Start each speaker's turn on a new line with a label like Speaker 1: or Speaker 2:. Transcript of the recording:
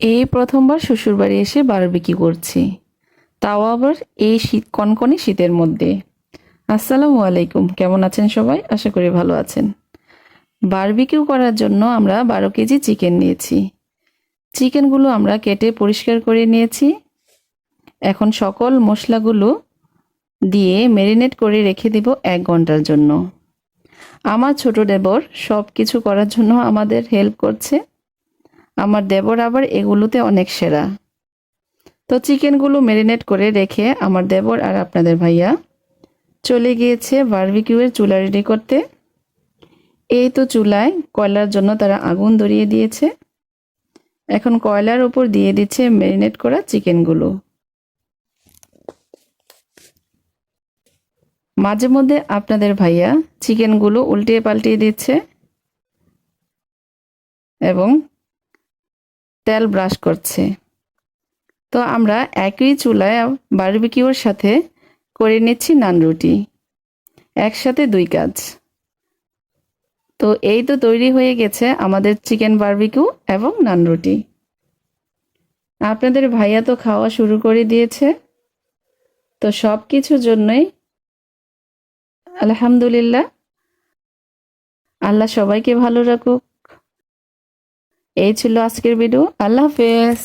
Speaker 1: এই প্রথমবার শ্বশুরবাড়ি এসে বারবিকিউ করছি, তাও আবার এই শীত কনকনে শীতের মধ্যে। আসসালামু আলাইকুম, কেমন আছেন সবাই? আশা করি ভালো আছেন। বারবিকিউ করার জন্য আমরা 12 কেজি চিকেন নিয়েছি। চিকেনগুলো আমরা কেটে পরিষ্কার করে নিয়েছি। এখন সকল মশলাগুলো দিয়ে ম্যারিনেট করে রেখে দিব 1 ঘন্টার জন্য। আমার ছোট দেবর সব কিছু করার জন্য আমাদের হেল্প করছে। আমার দেবর আবার এগুলোতে অনেক সেরা। তো চিকেনগুলো ম্যারিনেট করে রেখে আমার দেবর আর আপনাদের ভাইয়া চলে গিয়েছে বারবিকিউয়ের চুলা রেডি করতে। এই তো চুলায় কয়লার জন্য তারা আগুন ধরিয়ে দিয়েছে। এখন কয়লার উপর দিয়ে দিচ্ছে ম্যারিনেট করা চিকেনগুলো। মাঝে মধ্যে আপনাদের ভাইয়া চিকেনগুলো উল্টিয়ে পাল্টিয়ে দিচ্ছে এবং তেল ব্রাশ করছে। তো আমরা একই চুলায় বারবিকিউর সাথে করে নিচ্ছি নান রুটি, একসাথে 2 কাজ। তো এই তো তৈরি হয়ে গেছে আমাদের চিকেন বারবিকিউ এবং নান রুটি। আপনাদের ভাইয়া তো খাওয়া শুরু করে দিয়েছে। তো সব কিছুর জন্যই আলহামদুলিল্লাহ, আল্লাহ সবাইকে ভালো রাখুক। এই ছিল আজকের ভিডিও। আল্লাহ হাফেজ।